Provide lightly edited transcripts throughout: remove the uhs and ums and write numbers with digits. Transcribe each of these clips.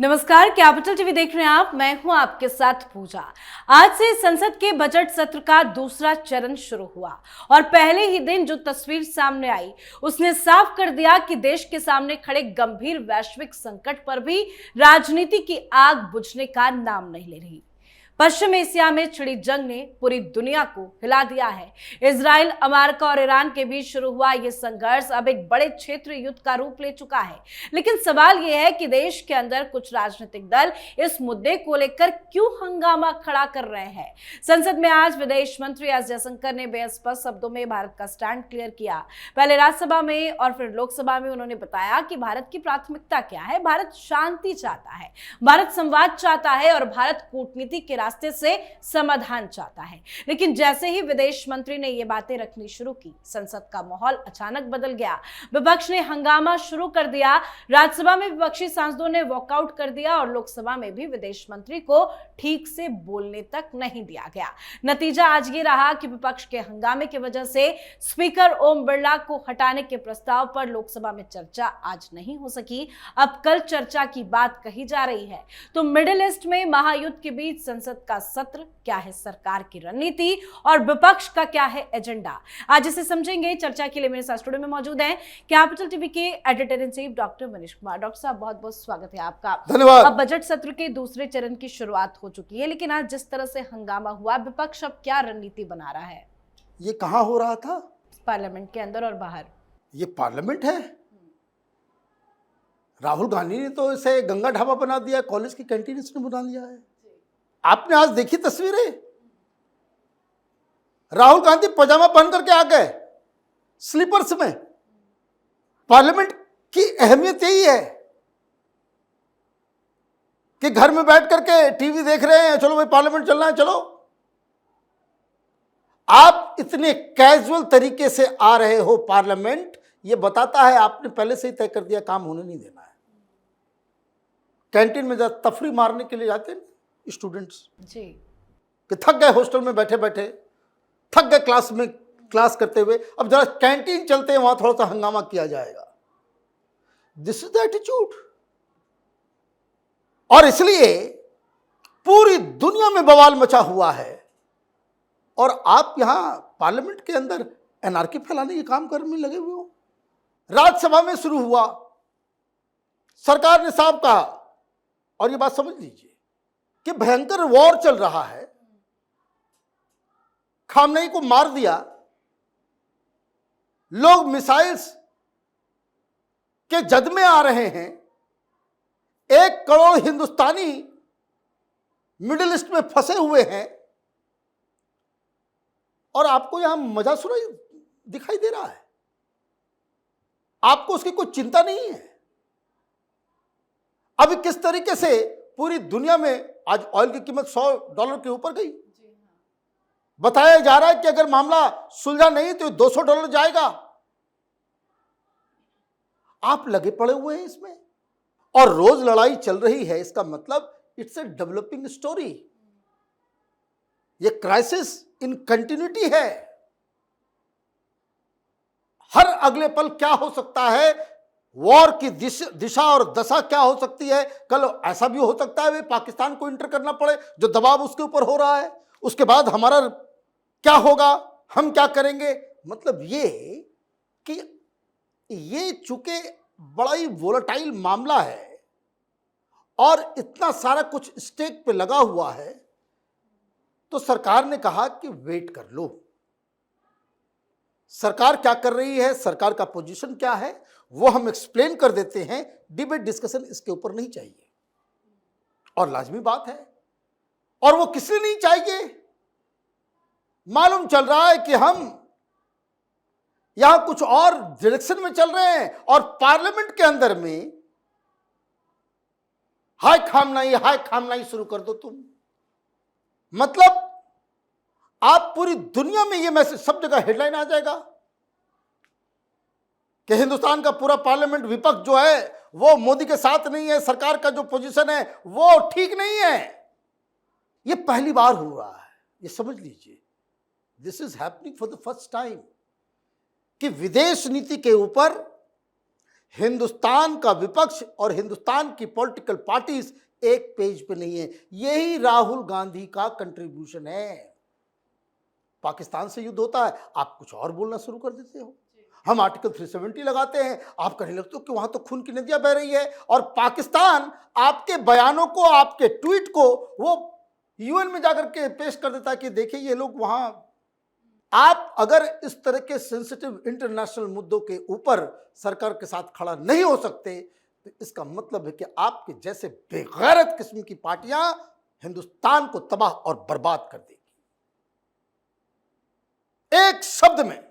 नमस्कार, capital TV देख रहे हैं आप। मैं हूं आपके साथ पूजा। आज से संसद के बजट सत्र का दूसरा चरण शुरू हुआ और पहले ही दिन जो तस्वीर सामने आई उसने साफ कर दिया कि देश के सामने खड़े गंभीर वैश्विक संकट पर भी राजनीति की आग बुझने का नाम नहीं ले रही। पश्चिम एशिया में छिड़ी जंग ने पूरी दुनिया को हिला दिया है। इजराइल, अमेरिका और ईरान के बीच शुरू हुआ यह संघर्ष अब एक बड़े क्षेत्रीय युद्ध का रूप ले चुका है। लेकिन सवाल यह है कि देश के अंदर कुछ राजनीतिक दल इस मुद्दे को लेकर क्यों हंगामा खड़ा कर रहे हैं। संसद में आज विदेश मंत्री एस जयशंकर ने बेस्पष्ट शब्दों में भारत का स्टैंड क्लियर किया। पहले राज्यसभा में और फिर लोकसभा में उन्होंने बताया कि भारत की प्राथमिकता क्या है। भारत शांति चाहता है, भारत संवाद चाहता है और भारत कूटनीति के रास्ते से समाधान चाहता है। लेकिन जैसे ही विदेश मंत्री ने ये बातें रखनी शुरू की, संसद का माहौल अचानक बदल गया। विपक्ष ने हंगामा शुरू कर दिया। राज्यसभा में विपक्षी सांसदों ने वॉकआउट कर दिया और लोकसभा में भी विदेश मंत्री को ठीक से बोलने तक नहीं दिया गया। नतीजा आज ये रहा कि विपक्ष के हंगामे की वजह से स्पीकर ओम बिरला को हटाने के प्रस्ताव पर लोकसभा में चर्चा आज नहीं हो सकी। अब कल चर्चा की बात कही जा रही है। तो मिडिल ईस्ट में महायुद्ध के बीच संसद का सत्र, क्या है सरकार की रणनीति और विपक्ष का क्या है एजेंडा, आज इसे समझेंगे। चर्चा के लिए मेरे साथ स्टूडियो में मौजूद हैं कैपिटल टीवी के editor in chief doctor Manish Kumar. Doctor साहब, बहुत बहुत स्वागत है आपका। धन्यवाद। अब बजट सत्र के दूसरे चरण की शुरुआत हो चुकी है, लेकिन आज जिस तरह से हंगामा हुआ, विपक्ष अब क्या रणनीति बना रहा है? ये कहां हो रहा था? पार्लियामेंट के अंदर और बाहर। ये पार्लियामेंट है। राहुल गांधी ने तो इसे गंगा ढाबा बना दिया, कॉलेज की कैंटीन इसने बना लिया है। आपने आज देखी तस्वीरें? राहुल गांधी पजामा पहन करके आ गए, स्लीपर्स में। पार्लियामेंट की अहमियत यही है कि घर में बैठ करके टीवी देख रहे हैं, चलो भाई पार्लियामेंट चलना है, चलो। आप इतने कैजुअल तरीके से आ रहे हो पार्लियामेंट, ये बताता है आपने पहले से ही तय कर दिया काम होने नहीं देना है। कैंटीन में तफरी मारने के लिए जाते हैं स्टूडेंट्स जी, कि थक गए हॉस्टल में बैठे बैठे, थक गए क्लास में क्लास करते हुए, अब जरा कैंटीन चलते हैं, वहां थोड़ा सा हंगामा किया जाएगा। This is the attitude. और इसलिए पूरी दुनिया में बवाल मचा हुआ है और आप यहां पार्लियामेंट के अंदर एनार्की फैलाने के काम करने में लगे हुए हो। राज्यसभा में शुरू हुआ, सरकार ने साफ कहा, और ये बात समझ लीजिए कि भयंकर वॉर चल रहा है, खामनेई को मार दिया, लोग मिसाइल्स के जद में आ रहे हैं, 1 करोड़ हिंदुस्तानी मिडिल ईस्ट में फंसे हुए हैं, और आपको यहां मजा सुनाई दिखाई दे रहा है। आपको उसकी कोई चिंता नहीं है। अभी किस तरीके से पूरी दुनिया में आज ऑयल की कीमत $100 के ऊपर गई। बताया जा रहा है कि अगर मामला सुलझा नहीं तो $200 जाएगा। आप लगे पड़े हुए हैं इसमें और रोज लड़ाई चल रही है। इसका मतलब इट्स ए डेवलपिंग स्टोरी। ये क्राइसिस इन कंटिन्यूटी है। हर अगले पल क्या हो सकता है, वॉर की दिशा और दशा क्या हो सकती है। कल ऐसा भी हो सकता है पाकिस्तान को इंटर करना पड़े, जो दबाव उसके ऊपर हो रहा है। उसके बाद हमारा क्या होगा, हम क्या करेंगे। मतलब ये कि ये चूंकि बड़ा ही वोलेटाइल मामला है और इतना सारा कुछ स्टेक पे लगा हुआ है, तो सरकार ने कहा कि वेट कर लो। सरकार क्या कर रही है, सरकार का पोजीशन क्या है, वो हम एक्सप्लेन कर देते हैं। डिबेट डिस्कशन इसके ऊपर नहीं चाहिए, और लाजमी बात है। और वो किसलिए नहीं चाहिए? मालूम चल रहा है कि हम यहां कुछ और डायरेक्शन में चल रहे हैं, और पार्लियामेंट के अंदर में हाय खामनाई शुरू कर दो तुम। मतलब आप पूरी दुनिया में ये मैसेज, सब जगह हेडलाइन आ जाएगा कि हिंदुस्तान का पूरा पार्लियामेंट, विपक्ष जो है वो मोदी के साथ नहीं है, सरकार का जो पोजीशन है वो ठीक नहीं है। ये पहली बार हो रहा है, ये समझ लीजिए। This is happening for the first time कि विदेश नीति के ऊपर हिंदुस्तान का विपक्ष और हिंदुस्तान की पॉलिटिकल पार्टीज एक पेज पे नहीं है। यही राहुल गांधी का कंट्रीब्यूशन है। पाकिस्तान से युद्ध होता है, आप कुछ और बोलना शुरू कर देते हो। हम आर्टिकल 370 लगाते हैं, आप कहने लगते हो कि वहां तो खून की नदियां बह रही है। और पाकिस्तान आपके बयानों को, आपके ट्वीट को वो यूएन में जाकर के पेश कर देता है कि देखिए ये लोग वहां। आप अगर इस तरह के सेंसिटिव इंटरनेशनल मुद्दों के ऊपर सरकार के साथ खड़ा नहीं हो सकते, तो इसका मतलब है कि आपके जैसे बेगैरत किस्म की पार्टियां हिंदुस्तान को तबाह और बर्बाद कर देगी। एक शब्द में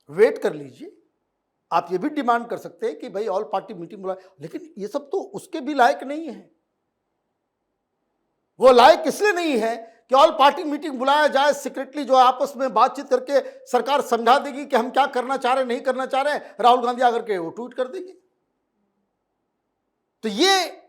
वेट कर लीजिए। आप ये भी डिमांड कर सकते हैं कि भाई ऑल पार्टी मीटिंग बुलाए, लेकिन ये सब तो उसके भी लायक नहीं है। वो लायक इसलिए नहीं है कि ऑल पार्टी मीटिंग बुलाया जाए, सीक्रेटली जो आपस में बातचीत करके सरकार समझा देगी कि हम क्या करना चाह रहे हैं, नहीं करना चाह रहे हैं, राहुल गांधी आकर के वो ट्वीट कर देंगे। तो ये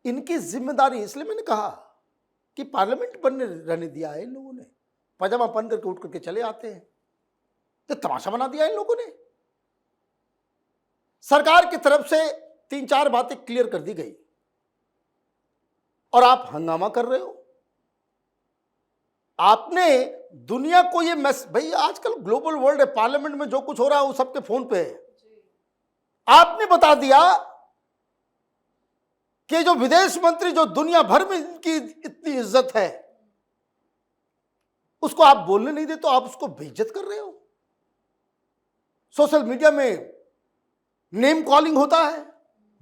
इनकी जिम्मेदारी, इसलिए मैंने कहा कि पार्लियामेंट बनने रहने दिया है इन लोगों ने। पजामा पहन करके उठ करके चले आते हैं, तो तमाशा बना दिया इन लोगों ने। सरकार की तरफ से 3-4 बातें क्लियर कर दी गई और आप हंगामा कर रहे हो। आपने दुनिया को ये भाई आजकल ग्लोबल वर्ल्ड है, पार्लियामेंट में जो कुछ हो रहा है वो सबके फोन पे है। आपने बता दिया कि जो विदेश मंत्री, जो दुनिया भर में इनकी इतनी इज्जत है, उसको आप बोलने नहीं देते, तो आप उसको बेइज्जत कर रहे हो। सोशल मीडिया में नेम कॉलिंग होता है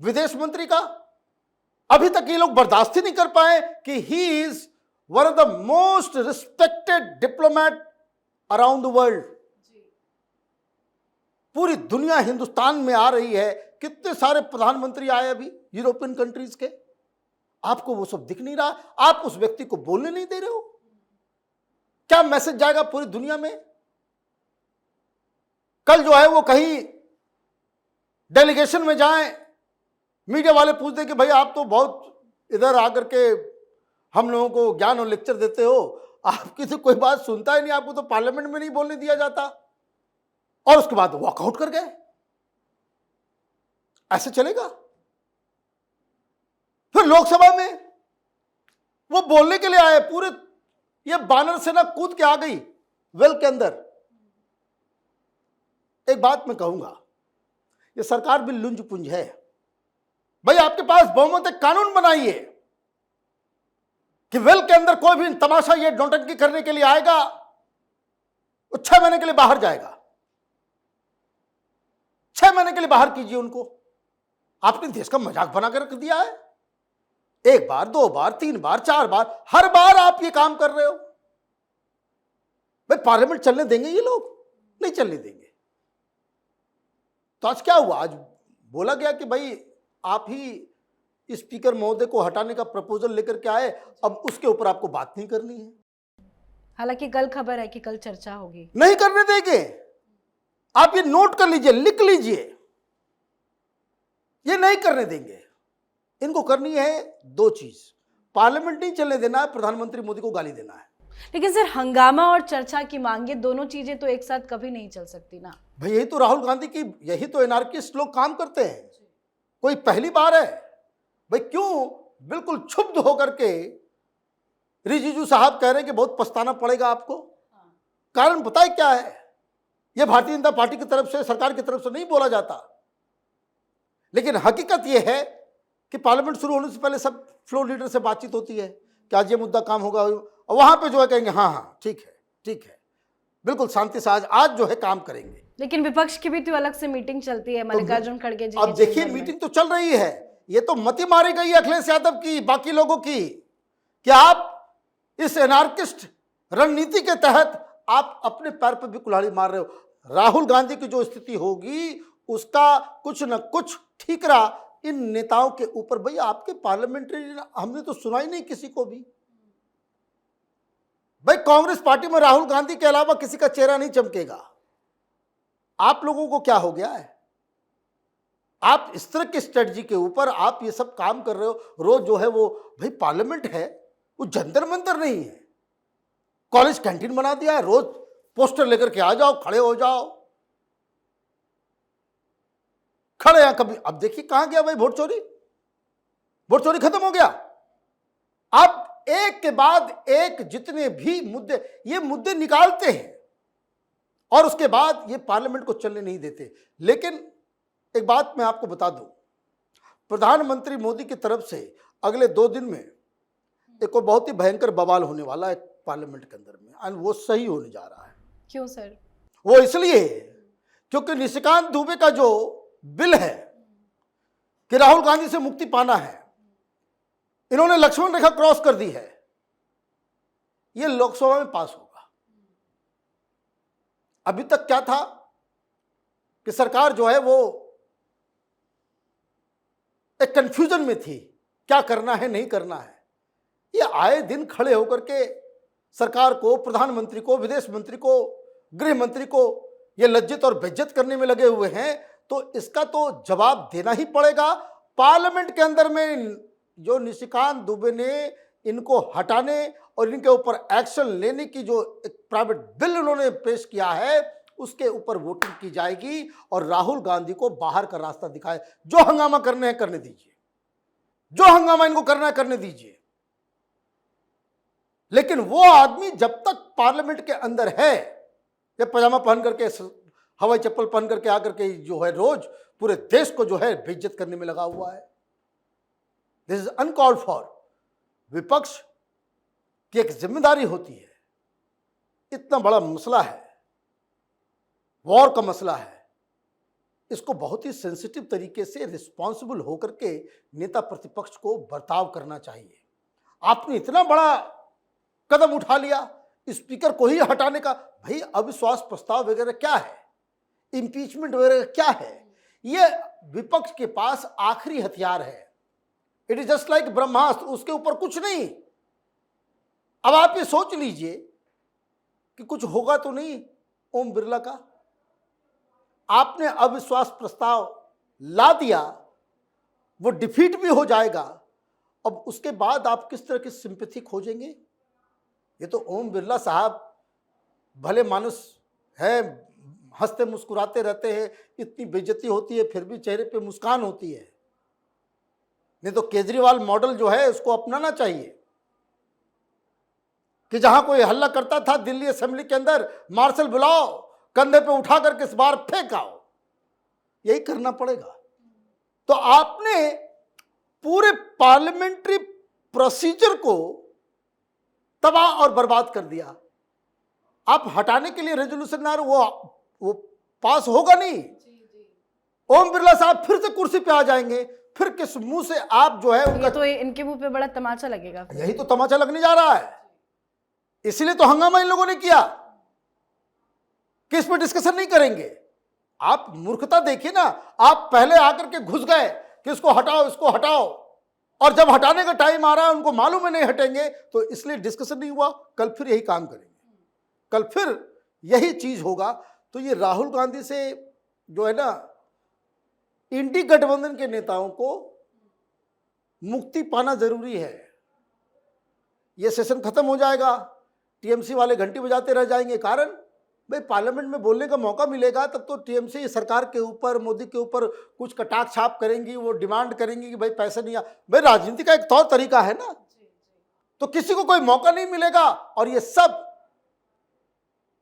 विदेश मंत्री का। अभी तक ये लोग बर्दाश्त ही नहीं कर पाए कि he is one of the most respected diplomat around the world. पूरी दुनिया हिंदुस्तान में आ रही है। कितने सारे प्रधानमंत्री आए अभी यूरोपियन कंट्रीज के, आपको वो सब दिख नहीं रहा। आप उस व्यक्ति को बोलने नहीं दे रहे हो। क्या मैसेज जाएगा पूरी दुनिया में? कल जो है वो कहीं डेलीगेशन में जाएं, मीडिया वाले पूछते कि भाई आप तो बहुत इधर आकर के हम लोगों को ज्ञान और लेक्चर देते हो, आपकी तो कोई बात सुनता ही नहीं, आपको तो पार्लियामेंट में नहीं बोलने दिया जाता। और उसके बाद वॉकआउट कर गए। ऐसे चलेगा? फिर लोकसभा में वो बोलने के लिए आए, पूरे ये बानर सेना कूद के आ गई वेल के अंदर। एक बात मैं कहूंगा, ये सरकार भी लुंज पुंज है। भाई आपके पास बहुमत है, कानून बनाइए कि वेल के अंदर कोई भी तमाशा ये नौटंकी करने के लिए आएगा, वो 6 महीने के लिए बाहर जाएगा। 6 महीने के लिए बाहर कीजिए उनको। आपने देश का मजाक बनाकर रख दिया है। 1 बार, 2 बार, 3 बार, 4 बार, हर बार आप ये काम कर रहे हो। भाई पार्लियामेंट चलने देंगे ये लोग? नहीं चलने देंगे। तो आज क्या हुआ? आज बोला गया कि भाई आप ही स्पीकर महोदय को हटाने का प्रपोजल लेकर के आए, अब उसके ऊपर आपको बात नहीं करनी है। हालांकि कल खबर है कि कल चर्चा होगी। नहीं करने देंगे। आप ये नोट कर लीजिए, लिख लीजिए, ये नहीं करने देंगे। इनको करनी है 2 चीज, पार्लियामेंट नहीं चलने देना है, प्रधानमंत्री मोदी को गाली देना है। लेकिन सर, हंगामा और चर्चा की मांगे, दोनों चीजें तो एक साथ कभी नहीं चल सकती ना। भाई यही तो राहुल गांधी की, यही तो एनार्किस्ट लोग काम करते हैं। कोई पहली बार है? भाई क्यों बिल्कुल क्षुब्ध होकर के रिजिजू साहब कह रहे हैं कि बहुत पछताना पड़ेगा आपको? कारण पता है क्या है? यह भारतीय जनता पार्टी की तरफ से, सरकार की तरफ से नहीं बोला जाता, लेकिन हकीकत यह है कि पार्लियामेंट शुरू होने से पहले सब फ्लोर लीडर से बातचीत होती है कि आज ये मुद्दा काम होगा, और वहां पे जो है कहेंगे हाँ हाँ ठीक है, ठीक है, बिल्कुल शांति से आज जो है काम करेंगे। लेकिन विपक्ष की भी तो अलग से मीटिंग चलती है, मल्लिकार्जुन खड़गे जी। अब देखिए मीटिंग तो चल रही है, ये तो मती मारी गई है अखिलेश यादव की, बाकी लोगों की, कि आप इस एनार्किस्ट रणनीति के तहत आप अपने पैर पर भी कुल्हाड़ी मार रहे हो। राहुल गांधी की जो स्थिति होगी उसका कुछ न कुछ ठीकरा इन नेताओं के ऊपर। भाई आपके पार्लियामेंट्री हमने तो सुना ही नहीं किसी को भी। भाई कांग्रेस पार्टी में राहुल गांधी के अलावा किसी का चेहरा नहीं चमकेगा। आप लोगों को क्या हो गया है? आप इस तरह की स्ट्रेटजी के ऊपर आप ये सब काम कर रहे हो। रोज जो है वो, भाई पार्लियामेंट है, वो जंतर मंतर नहीं है, कॉलेज कैंटीन बना दिया है। रोज पोस्टर लेकर के आ जाओ, खड़े हो जाओ। खड़े हैं कभी। अब देखिए कहां गया भाई वोट चोरी, वोट चोरी खत्म हो गया। अब एक के बाद एक जितने भी मुद्दे, ये मुद्दे निकालते हैं और उसके बाद ये पार्लियामेंट को चलने नहीं देते। लेकिन एक बात मैं आपको बता दूं, प्रधानमंत्री मोदी की तरफ से अगले 2 दिन में एक और बहुत ही भयंकर बवाल होने वाला है पार्लियामेंट के अंदर में, और वो सही होने जा रहा है। क्यों सर? वो इसलिए क्योंकि निशिकांत दुबे का जो बिल है कि राहुल गांधी से मुक्ति पाना है, इन्होंने लक्ष्मण रेखा क्रॉस कर दी है। ये लोकसभा में पास होगा। अभी तक क्या था कि सरकार जो है वो एक कंफ्यूजन में थी, क्या करना है नहीं करना है। ये आए दिन खड़े होकर के सरकार को, प्रधानमंत्री को, विदेश मंत्री को, गृह मंत्री को ये लज्जित और बेइज्जत करने में लगे हुए हैं। तो इसका तो जवाब देना ही पड़ेगा। पार्लियामेंट के अंदर में जो निशिकांत दुबे ने इनको हटाने और इनके ऊपर एक्शन लेने की जो एक प्राइवेट बिल उन्होंने पेश किया है, उसके ऊपर वोटिंग की जाएगी और राहुल गांधी को बाहर का रास्ता दिखाए। जो हंगामा करने हैं करने दीजिए, जो हंगामा इनको करना है करने दीजिए, लेकिन वो आदमी जब तक पार्लियामेंट के अंदर है, ये पजामा पहन करके, हवाई चप्पल पहन करके आकर के जो है रोज पूरे देश को जो है बेइज्जत करने में लगा हुआ है। This is uncalled for. विपक्ष की एक जिम्मेदारी होती है। इतना बड़ा मसला है, वॉर का मसला है, इसको बहुत ही सेंसिटिव तरीके से रिस्पॉन्सिबल होकर के नेता प्रतिपक्ष को बर्ताव करना चाहिए। आपने इतना बड़ा कदम उठा लिया स्पीकर को ही हटाने का। भाई अविश्वास प्रस्ताव वगैरह क्या है, इंपीचमेंट वगैरह क्या है, ये विपक्ष के पास आखिरी हथियार है। इट इज जस्ट लाइक ब्रह्मास्त्र, उसके ऊपर कुछ नहीं। अब आप ये सोच लीजिए कि कुछ होगा तो नहीं ओम बिरला का। आपने अविश्वास प्रस्ताव ला दिया, वो डिफीट भी हो जाएगा। अब उसके बाद आप किस तरह की सिंपैथी खोजेंगे? ये तो ओम बिरला साहब भले मानुस है, हंसते मुस्कुराते रहते हैं, इतनी बेइज्जती होती है फिर भी चेहरे पे मुस्कान होती है। नहीं तो केजरीवाल मॉडल जो है उसको अपनाना चाहिए कि जहां कोई हल्ला करता था दिल्ली असेंबली के अंदर, मार्शल बुलाओ, कंधे पे उठा करके इस बार फेंकाओ। यही करना पड़ेगा। तो आपने पूरे पार्लियामेंट्री प्रोसीजर को तबाह और बर्बाद कर दिया। आप हटाने के लिए रेजोल्यूशन ना, वो पास होगा नहीं। ओम बिरला साहब फिर से कुर्सी पे आ जाएंगे, फिर किस मुंह से आप जो है उनका, तो इनके मुंह पे बड़ा तमाचा लगेगा। यही तो तमाचा लगने जा रहा है। इसलिए तो हंगामा इन लोगों ने किया कि इस पर डिस्कशन नहीं करेंगे। आप मूर्खता देखिए ना, आप पहले आकर के घुस गए कि इसको हटाओ, इसको हटाओ, और जब हटाने का टाइम आ रहा है उनको मालूम है नहीं हटेंगे, तो इसलिए डिस्कशन नहीं हुआ। कल फिर यही काम करेंगे, कल फिर यही चीज होगा। तो ये राहुल गांधी से जो है ना, इंडी गठबंधन के नेताओं को मुक्ति पाना जरूरी है। ये सेशन खत्म हो जाएगा, टीएमसी वाले घंटी बजाते रह जाएंगे। कारण भाई पार्लियामेंट में बोलने का मौका मिलेगा तब तो टीएमसी सरकार के ऊपर, मोदी के ऊपर कुछ कटाक्ष छाप करेंगी, वो डिमांड करेंगी कि भाई पैसे नहीं आ। भाई राजनीति का एक तौर तरीका है ना, तो किसी को कोई मौका नहीं मिलेगा। और ये सब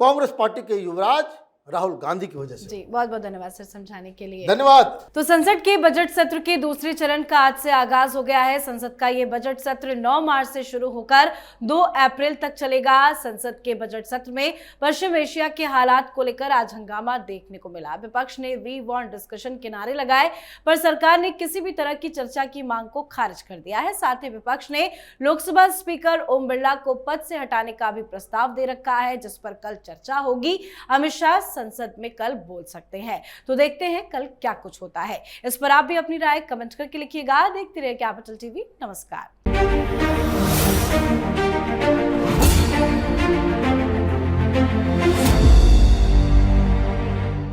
कांग्रेस पार्टी के युवराज राहुल गांधी की वजह से। जी बहुत बहुत धन्यवाद सर समझाने के लिए। धन्यवाद। तो संसद के बजट सत्र के दूसरे चरण का आज से आगाज हो गया है। संसद का ये बजट सत्र 9 मार्च से शुरू होकर 2 अप्रैल तक चलेगा। संसद के बजट सत्र में पश्चिम एशिया के हालात को लेकर आज हंगामा देखने को मिला। विपक्ष ने वी वांट डिस्कशन के नारे लगाए, पर सरकार ने किसी भी तरह की चर्चा की मांग को खारिज कर दिया है। साथ ही विपक्ष ने लोकसभा स्पीकर ओम बिरला को पद से हटाने का भी प्रस्ताव दे रखा है, जिस पर कल चर्चा होगी। अमित शाह संसद में कल बोल सकते हैं, तो देखते हैं कल क्या कुछ होता है। इस पर आप भी अपनी राय कमेंट करके लिखिएगा। देखते रहिए कैपिटल टीवी। नमस्कार।